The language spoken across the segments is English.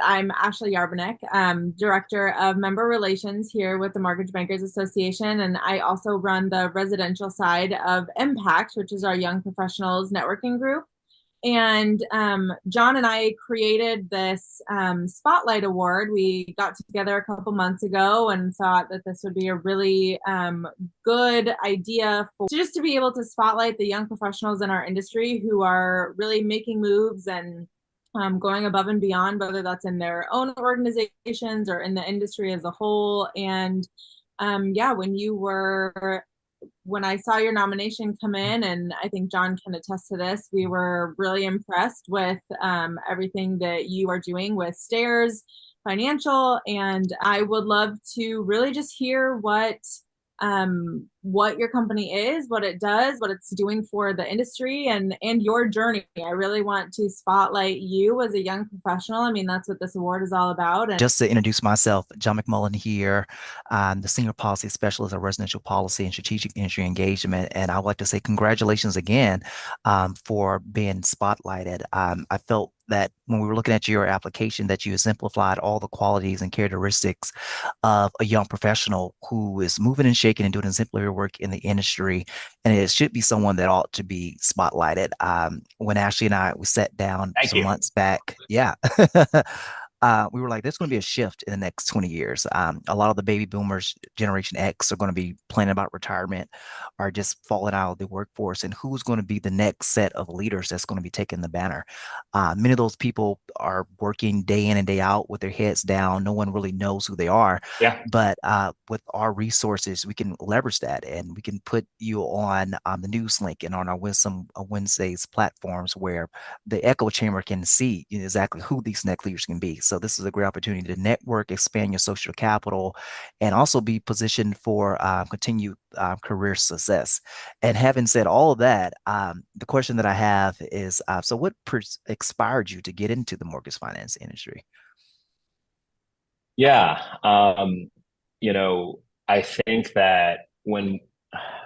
I'm Ashley Yarbanek, Director of Member Relations here with the Mortgage Bankers Association, and I also run the residential side of mPact, which is our Young Professionals Networking Group. And John and I created this Spotlight Award. We got together a couple months ago and thought that this would be a really good idea for just to be able to spotlight the young professionals in our industry who are really making moves and going above and beyond, whether that's in their own organizations or in the industry as a whole. And yeah, when I saw your nomination come in, and I think John can attest to this, we were really impressed with everything that you are doing with Stairs Financial. And I would love to really just hear what your company is, what it does, what it's doing for the industry, and your journey. I really want to spotlight you as a young professional. I mean, that's what this award is all about. And Just to introduce myself, John McMullen here. I'm the Senior Policy Specialist of Residential Policy and Strategic Industry Engagement. And I would like to say congratulations again for being spotlighted. I felt that when we were looking at your application, that you exemplified all the qualities and characteristics of a young professional who is moving and shaking and doing exemplary work in the industry. And it should be someone that ought to be spotlighted. When Ashley and I we sat down Thank some you. months back, yeah. We were like, there's going to be a shift in the next 20 years. A lot of the baby boomers, Generation X, are going to be planning about retirement or just falling out of the workforce. And who's going to be the next set of leaders that's going to be taking the banner? Many of those people are working day in and day out with their heads down. No one really knows who they are. Yeah. But with our resources, we can leverage that and we can put you on the news link and on our Wisdom Wednesdays platforms where the echo chamber can see exactly who these next leaders can be. So this is a great opportunity to network, expand your social capital, and also be positioned for continued career success. And having said all of that, the question that I have is, so what inspired you to get into the mortgage finance industry? Yeah. I think that when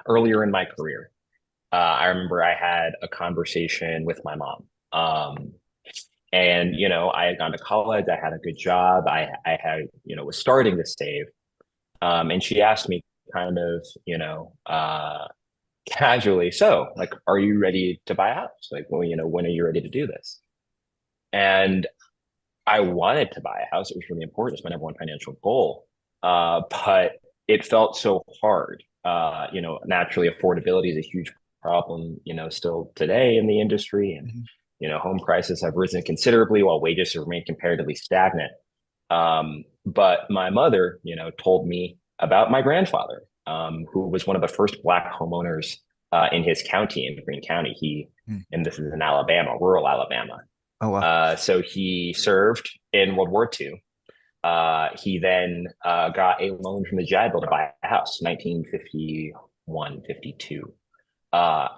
earlier in my career, I remember I had a conversation with my mom. And I had gone to college, I had a good job, I had, was starting to save. And she asked me kind of, casually, so like, are you ready to buy a house? Like, well, when are you ready to do this? And I wanted to buy a house. It was really important. It's my number one financial goal. But it felt so hard. Naturally, affordability is a huge problem, still today in the industry. And, Mhm. home prices have risen considerably while wages have remained comparatively stagnant. But my mother, told me about my grandfather, who was one of the first Black homeowners in his county, in Greene County. Mm. And this is in Alabama, rural Alabama. Oh, wow. So he served in World War II. He then got a loan from the GI Bill to buy a house, 1951, 52.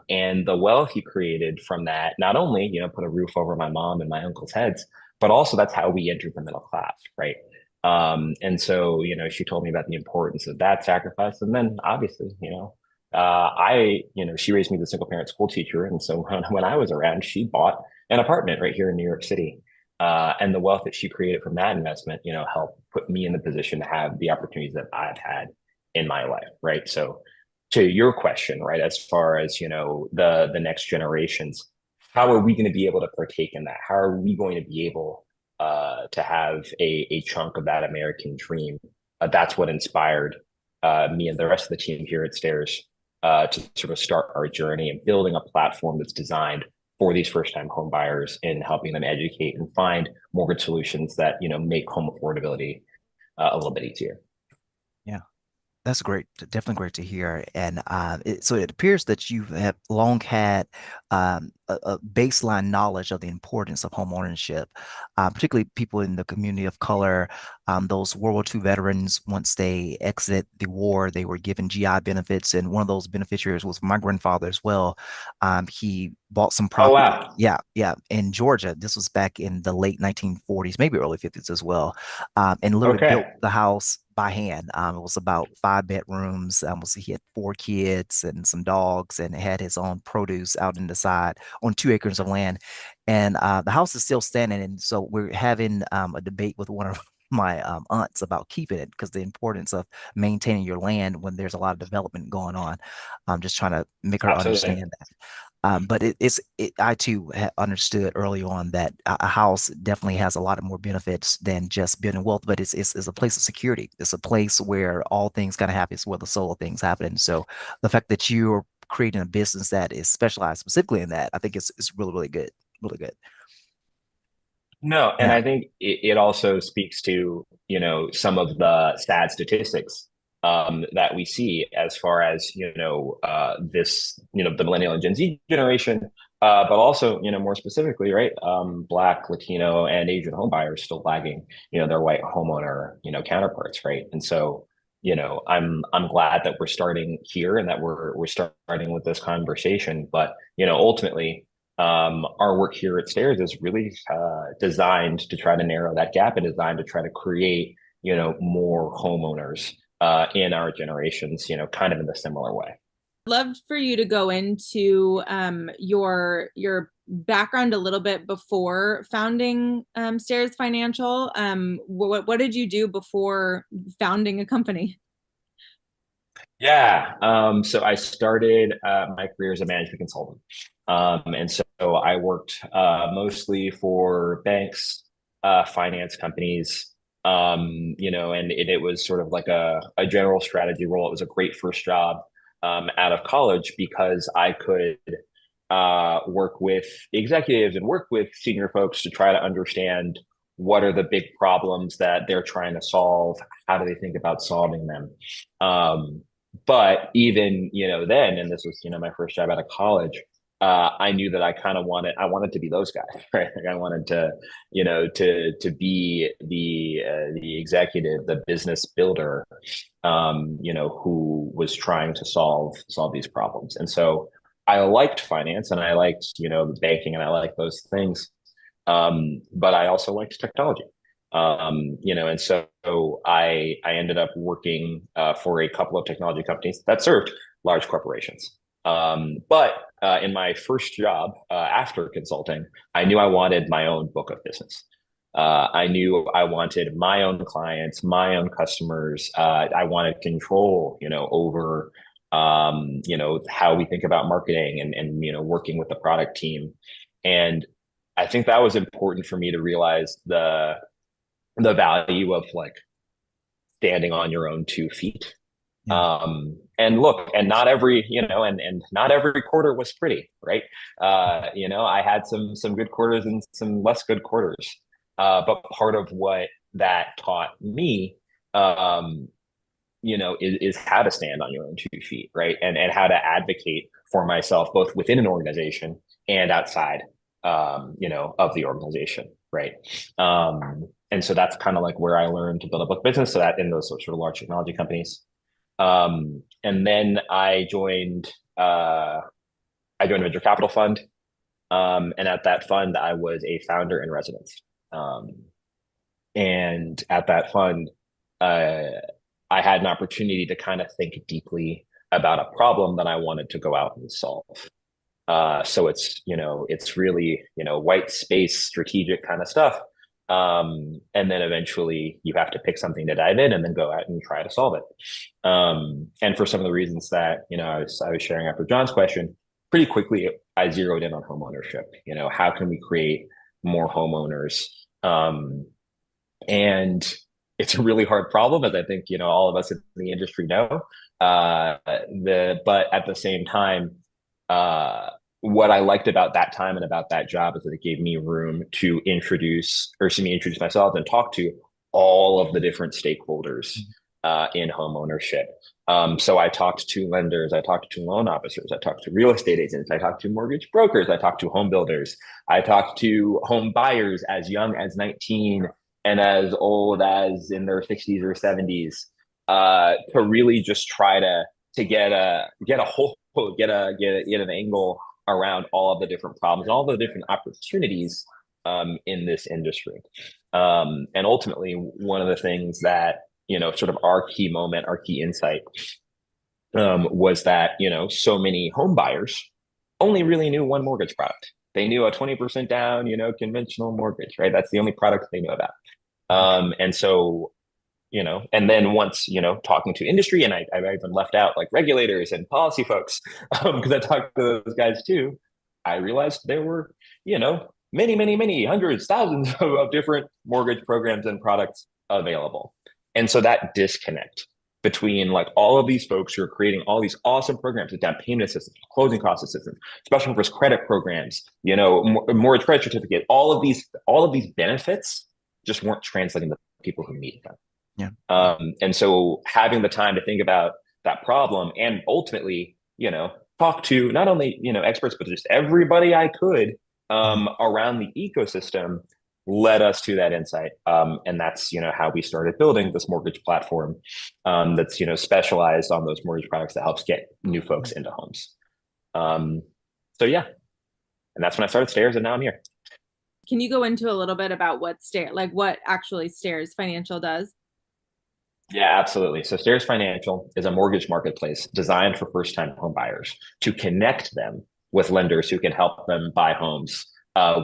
And the wealth he created from that, not only, put a roof over my mom and my uncle's heads, but also that's how we entered the middle class, right? And so, she told me about the importance of that sacrifice. And then obviously, she raised me as a single parent school teacher. And so when I was around, she bought an apartment right here in New York City. And the wealth that she created from that investment, helped put me in the position to have the opportunities that I've had in my life, right? So to your question, right, as far as, the next generations, how are we going to be able to partake in that? How are we going to be able to have a chunk of that American dream? That's what inspired me and the rest of the team here at Stairs to sort of start our journey and building a platform that's designed for these first-time home buyers and helping them educate and find mortgage solutions that make home affordability a little bit easier. Yeah. That's great. Definitely great to hear. And so it appears that you have long had a baseline knowledge of the importance of home ownership, particularly people in the community of color, those World War II veterans. Once they exited the war, they were given GI benefits, and one of those beneficiaries was my grandfather as well. He bought some Oh, property. wow. Yeah, yeah, in Georgia. This was back in the late 1940s, maybe early 50s as well, and literally built Okay. the house by hand. It was about 5 bedrooms. He had 4 kids and some dogs, and had his own produce out in the side on 2 acres of land. and the house is still standing. And so we're having a debate with one of my aunts about keeping it because the importance of maintaining your land when there's a lot of development going on. I'm just trying to make her Absolutely. understand that. But I too understood early on that a house definitely has a lot of more benefits than just building wealth, but it's a place of security. It's a place where all things kind of happen. It's where the soul of things happen. And so the fact that you're creating a business that is specialized specifically in that, I think it's really, really good. Really good. No, and Now, I think it also speaks to, some of the sad statistics that we see as far as, this, the millennial and Gen Z generation, but also, more specifically, right, Black, Latino, and Asian home buyers still lagging, their white homeowner, counterparts, right? And so, I'm glad that we're starting here and that we're starting with this conversation, but, ultimately, our work here at Stairs is really designed to try to narrow that gap and designed to try to create, more homeowners in our generations, kind of in a similar way. Loved for you to go into your background a little bit before founding Stairs Financial. What did you do before founding a company? Yeah. So I started my career as a management consultant. And so I worked mostly for banks, finance companies, and it was sort of like a general strategy role. It was a great first job out of college because I could work with executives and work with senior folks to try to understand what are the big problems that they're trying to solve, how do they think about solving them. But even, then, and this was, my first job out of college, I knew that I wanted to be those guys, right? Like I wanted to, to be the executive, the business builder, who was trying to solve these problems. And so I liked finance and I liked, banking and I liked those things. But I also liked technology. And so I ended up working for a couple of technology companies that served large corporations. But in my first job after consulting, I knew I wanted my own book of business. I knew I wanted my own clients, my own customers. I wanted control, over, how we think about marketing and working with the product team. And I think that was important for me to realize the value of like standing on your own 2 feet. yeah. And look, and not every, and not every quarter was pretty, right? I had some good quarters and some less good quarters. But part of what that taught me, is how to stand on your own 2 feet, right? And how to advocate for myself, both within an organization and outside, of the organization, right? And so that's kind of like where I learned to build a book business. So that in those sort of large technology companies. And then I joined a venture capital fund. And at that fund, I was a founder in residence. And at that fund, I had an opportunity to kind of think deeply about a problem that I wanted to go out and solve. So it's really, white space, strategic kind of stuff. And then eventually you have to pick something to dive in and then go out and try to solve it. And for some of the reasons that, I was sharing after John's question, pretty quickly, I zeroed in on home ownership. How can we create more homeowners? And it's a really hard problem, as I think, all of us in the industry know. But at the same time, what I liked about that time and about that job is that it gave me room to introduce myself and talk to all of the different stakeholders in home ownership. So I talked to lenders, I talked to loan officers, I talked to real estate agents, I talked to mortgage brokers, I talked to home builders, I talked to home buyers as young as 19 and as old as in their 60s or 70s, to really just try to get an angle around all of the different problems and all the different opportunities in this industry. And ultimately, one of the things that, sort of our key moment, our key insight was that, so many home buyers only really knew one mortgage product. They knew a 20% down, conventional mortgage, right? That's the only product they knew about. And so, and then once, talking to industry, and I even left out like regulators and policy folks, because I talked to those guys too, I realized there were, many, many, many hundreds, thousands of different mortgage programs and products available. And so that disconnect between like all of these folks who are creating all these awesome programs with down payment assistance, closing cost assistance, special purpose credit programs, mortgage credit certificate, all of these benefits just weren't translating to people who need them. Yeah. And so having the time to think about that problem and ultimately, talk to not only, experts, but just everybody I could around the ecosystem led us to that insight. And that's, how we started building this mortgage platform that's, specialized on those mortgage products that helps get new folks into homes. So yeah, and that's when I started Stairs, and now I'm here. Can you go into a little bit about what actually Stairs Financial does? Yeah, absolutely. So Stairs Financial is a mortgage marketplace designed for first-time home buyers to connect them with lenders who can help them buy homes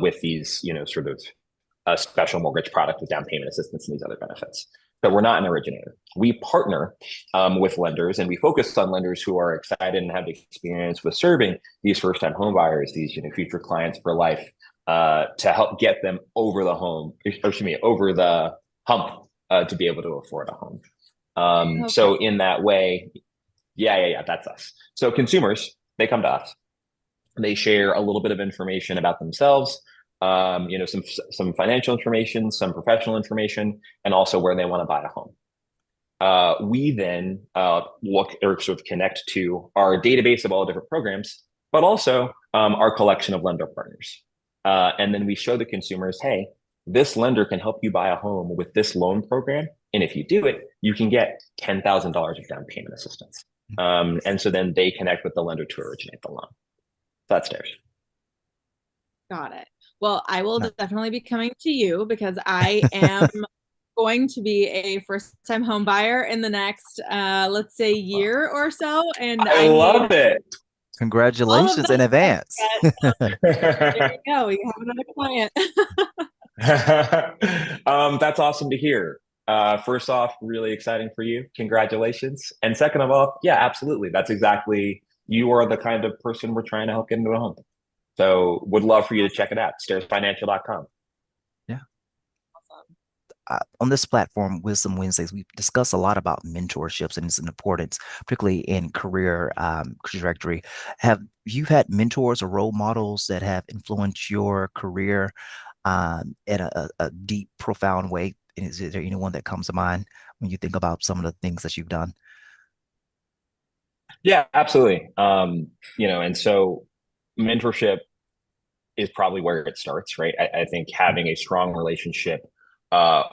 with these, sort of special mortgage product with down payment assistance and these other benefits. But we're not an originator. We partner with lenders, and we focus on lenders who are excited and have experience with serving these first-time home buyers, these future clients for life, to help get them over the over the hump to be able to afford a home. Okay. So in that way, yeah, that's us. So consumers, they come to us. They share a little bit of information about themselves, some financial information, some professional information, and also where they want to buy a home. We then look or sort of connect to our database of all different programs, but also our collection of lender partners. And then we show the consumers, hey, this lender can help you buy a home with this loan program. And if you do it, you can get $10,000 of down payment assistance. And so then they connect with the lender to originate the loan. So that's Stairs. Got it. Well, I will No. definitely be coming to you because I am going to be a first-time home buyer in the next, let's say, year or so. And I love need it. Congratulations in advance. There you go. We have another client. That's awesome to hear. First off, really exciting for you. Congratulations. And second of all, yeah, absolutely. That's exactly, you are the kind of person we're trying to help get into a home. So would love for you to check it out, stairsfinancial.com. Yeah. On this platform, Wisdom Wednesdays, we discuss a lot about mentorships and its importance, particularly in career trajectory. Have you had mentors or role models that have influenced your career in a deep, profound way? And is there anyone that comes to mind when you think about some of the things that you've done? Yeah, absolutely. And so mentorship is probably where it starts, right? I think having a strong relationship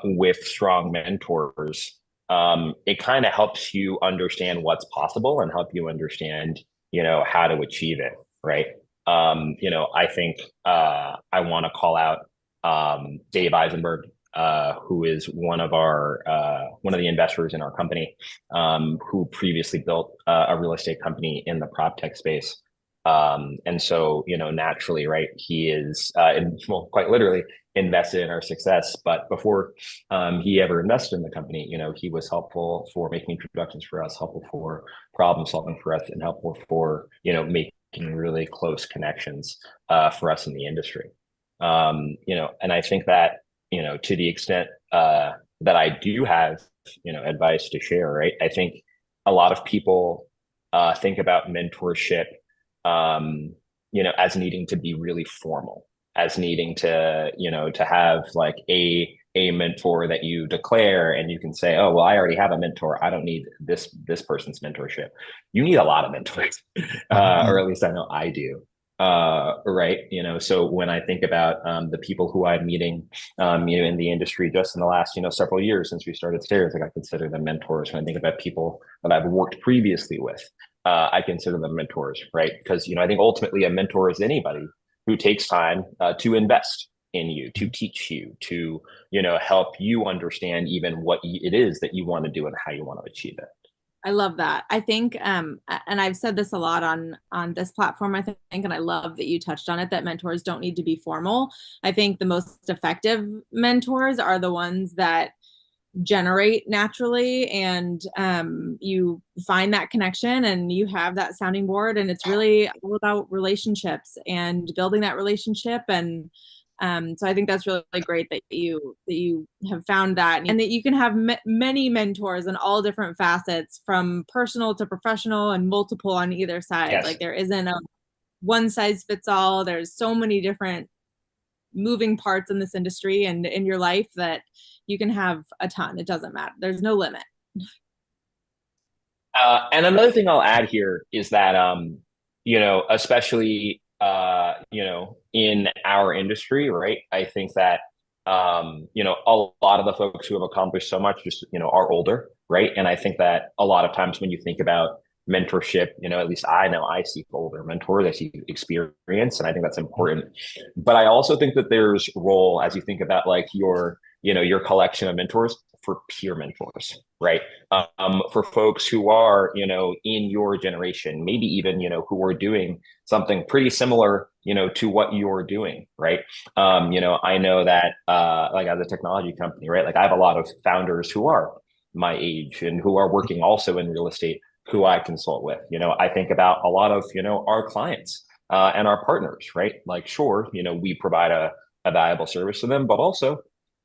with strong mentors, it kind of helps you understand what's possible and help you understand, how to achieve it, right? I think I want to call out Dave Eisenberg, who is one of the investors in our company, who previously built a real estate company in the prop tech space. And so, naturally, right, he is, quite literally invested in our success. But before he ever invested in the company, he was helpful for making introductions for us, helpful for problem solving for us, and helpful for, making really close connections for us in the industry. And I think that, to the extent that I do have, advice to share, right, I think a lot of people think about mentorship as needing to be really formal, as needing to, to have like a mentor that you declare and you can say, oh, well, I already have a mentor. I don't need this person's mentorship. You need a lot of mentors, or at least I know I do. Right. So when I think about the people who I'm meeting, in the industry just in the last, several years since we started Stairs, like I consider them mentors. When I think about people that I've worked previously with, I consider them mentors, right? Because, I think ultimately a mentor is anybody who takes time to invest in you, to teach you, to, help you understand even what it is that you want to do and how you want to achieve it. I love that. I think, and I've said this a lot on this platform, I think, and I love that you touched on it, that mentors don't need to be formal. I think the most effective mentors are the ones that generate naturally, and you find that connection and you have that sounding board, and it's really all about relationships and building that relationship. And so I think that's really great that you have found that, and that you can have many mentors in all different facets, from personal to professional, and multiple on either side. Yes. Like there isn't a one size fits all. There's so many different moving parts in this industry and in your life that you can have a ton. It doesn't matter. There's no limit. And another thing I'll add here is that, especially, in our industry, right? I think that, a lot of the folks who have accomplished so much just, are older, right? And I think that a lot of times when you think about mentorship, at least I know I seek older mentors, I seek experience, and I think that's important. But I also think that there's role as you think about like your collection of mentors for peer mentors, right? For folks who are, in your generation, maybe even, who are doing something pretty similar, to what you're doing, right? I know that, like as a technology company, right? Like I have a lot of founders who are my age and who are working also in real estate who I consult with. I think about a lot of, our clients and our partners, right? Like, sure, we provide a valuable service to them, but also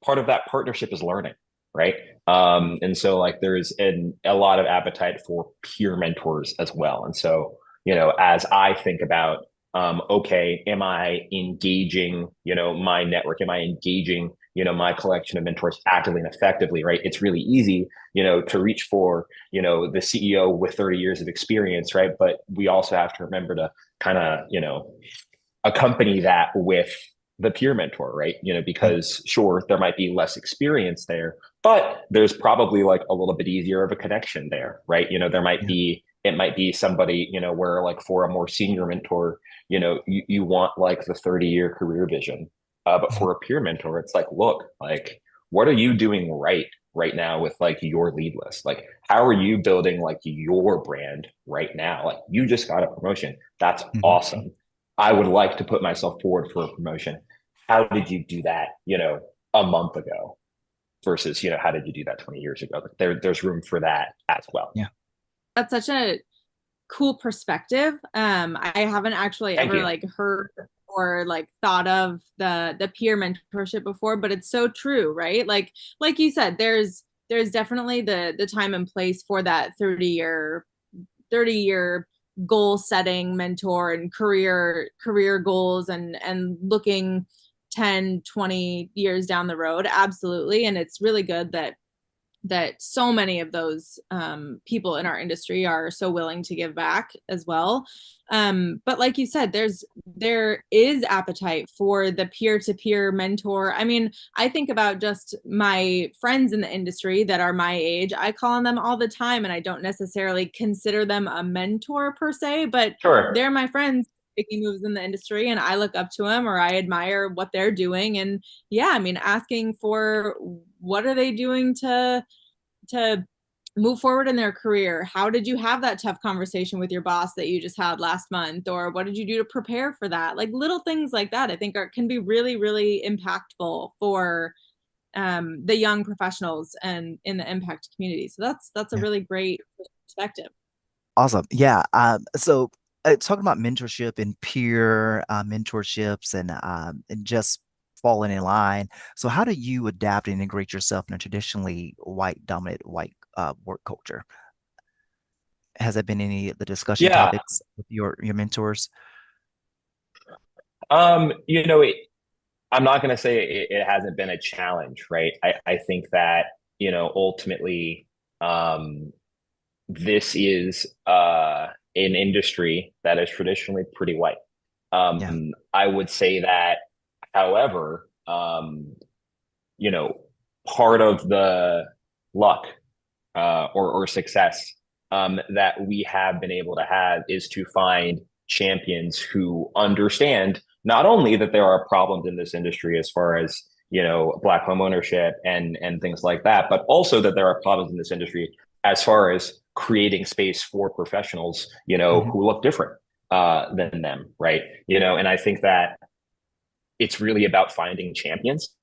part of that partnership is learning, right? And so like there's a lot of appetite for peer mentors as well. And so, as I think about, okay, am I engaging, my network? Am I engaging, my collection of mentors actively and effectively, right? It's really easy, to reach for, the CEO with 30 years of experience, right? But we also have to remember to kind of, accompany that with the peer mentor, right? Because sure, there might be less experience there, but there's probably like a little bit easier of a connection there, right? There might be, it might be somebody, where like for a more senior mentor, you want like the 30-year career vision. But for a peer mentor, it's like, look, like, what are you doing right now with like your lead list? Like, how are you building like your brand right now? Like, you just got a promotion. That's awesome. I would like to put myself forward for a promotion. How did you do that, a month ago versus, how did you do that 20 years ago? There's room for that as well. Yeah. That's such a cool perspective. I haven't actually Thank ever you. like heard or like thought of the peer mentorship before, but it's so true, right? Like you said, there's definitely the time and place for that 30-year goal setting mentor and career goals, and looking 10, 20 years down the road. Absolutely. And it's really good that so many of those people in our industry are so willing to give back as well. But like you said, there is appetite for the peer-to-peer mentor. I mean, I think about just my friends in the industry that are my age. I call on them all the time, and I don't necessarily consider them a mentor per se, but Sure. they're my friends making moves in the industry, and I look up to them or I admire what they're doing. And yeah, I mean, asking for what are they doing to move forward in their career? How did you have that tough conversation with your boss that you just had last month? Or what did you do to prepare for that? Like little things like that, I think can be really, really impactful for the young professionals and in the mPact community. So that's a really great perspective. Awesome. Yeah. So talking about mentorship and peer mentorships and just falling in line. So how do you adapt and integrate yourself in a traditionally white work culture? Has that been any of the discussion Yeah. topics with your mentors? I'm not going to say it hasn't been a challenge, right? I think that, ultimately, this is an industry that is traditionally pretty white. Yeah. I would say that, however, part of the luck or success that we have been able to have is to find champions who understand not only that there are problems in this industry as far as Black home ownership and things like that, but also that there are problems in this industry as far as creating space for professionals, who look different than them, right? And I think that it's really about finding champions.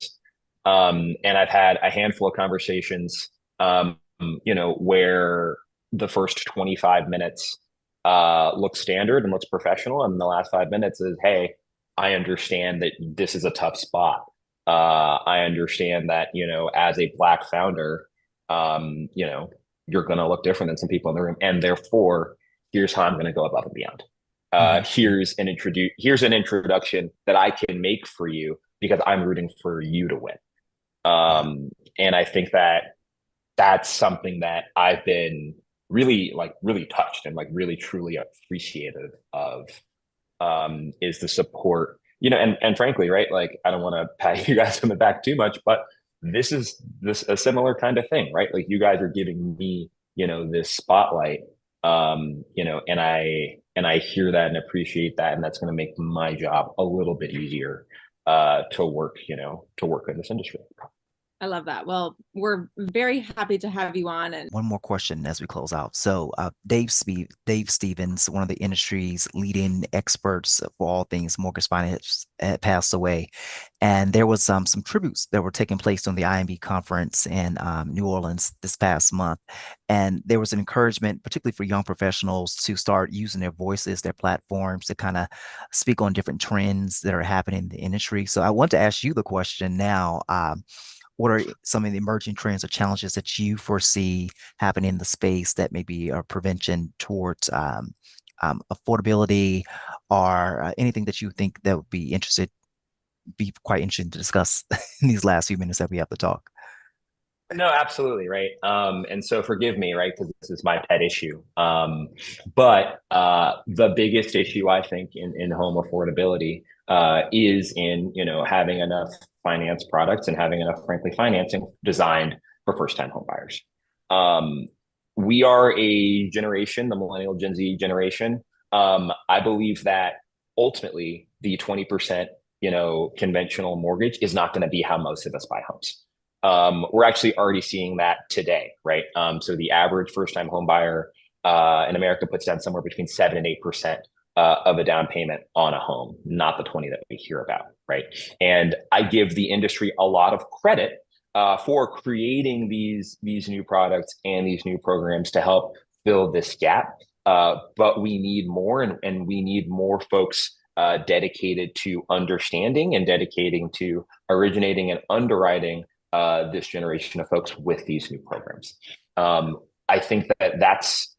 And I've had a handful of conversations, where the first 25 minutes looks standard and looks professional, and the last 5 minutes is, hey, I understand that this is a tough spot. I understand that, as a Black founder, you're going to look different than some people in the room, and therefore, here's how I'm going to go above and beyond. Here's an introduction that I can make for you because I'm rooting for you to win. And I think that that's something that I've been really touched and really truly appreciative of, is the support, and frankly, right, like, I don't want to pat you guys on the back too much, but this is a similar kind of thing, right? Like, you guys are giving me, this spotlight, and I hear that and appreciate that, and that's going to make my job a little bit easier to work in this industry. I love that. Well, we're very happy to have you on. And one more question as we close out. So Dave Stevens, one of the industry's leading experts for all things mortgage finance, had passed away. And there was some tributes that were taking place on the IMB conference in New Orleans this past month. And there was an encouragement, particularly for young professionals, to start using their voices, their platforms, to kind of speak on different trends that are happening in the industry. So I want to ask you the question now. What are some of the emerging trends or challenges that you foresee happening in the space that may be a prevention towards affordability, or anything that you think that would be quite interesting to discuss in these last few minutes that we have to talk? No, absolutely, right. And so forgive me, right, because this is my pet issue. But the biggest issue, I think, in home affordability is in having enough finance products and having enough, frankly, financing designed for first-time home buyers. We are a generation, the millennial Gen Z generation. I believe that ultimately the 20% conventional mortgage is not going to be how most of us buy homes. We're actually already seeing that today, right? So the average first-time home buyer in America puts down somewhere between 7 and 8% of a down payment on a home, not the 20 that we hear about, right? And I give the industry a lot of credit for creating these new products and these new programs to help fill this gap. But we need more, and we need more folks dedicated to understanding and dedicating to originating and underwriting this generation of folks with these new programs. I think that that's,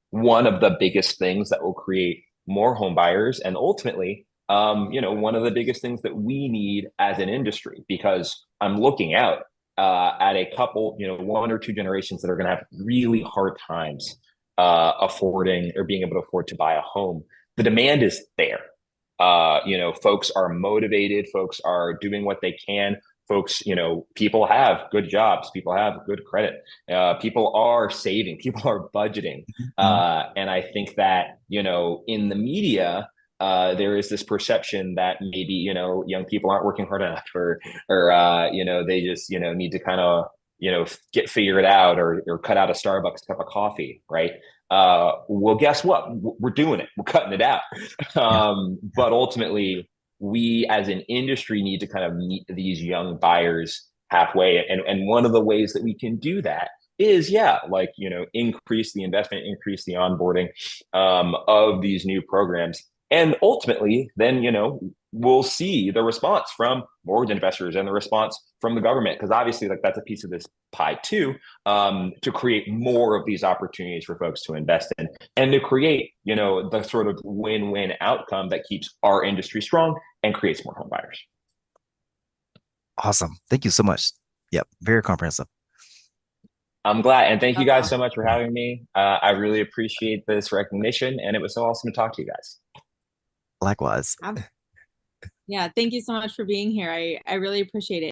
one of the biggest things that will create more home buyers, and ultimately, one of the biggest things that we need as an industry, because I'm looking out at a couple, 1 or 2 generations that are going to have really hard times affording or being able to afford to buy a home. The demand is there. Folks are motivated, folks are doing what they can. Folks, people have good jobs, people have good credit, people are saving, people are budgeting. And I think that, in the media, there is this perception that maybe, young people aren't working hard enough, or they just, need to kind of, get figured out, or cut out a Starbucks cup of coffee, right? Well, guess what? We're doing it. We're cutting it out. But ultimately, we as an industry need to kind of meet these young buyers halfway. And one of the ways that we can do that is, increase the investment, increase the onboarding of these new programs. And ultimately, then, we'll see the response from mortgage investors and the response from the government, because obviously, that's a piece of this pie too, to create more of these opportunities for folks to invest in, and to create, the sort of win-win outcome that keeps our industry strong and creates more home buyers. Awesome. Thank you so much. Yep. Very comprehensive. I'm glad. And thank you guys so much for having me. I really appreciate this recognition, and it was so awesome to talk to you guys. Likewise. Yeah, thank you so much for being here. I really appreciate it.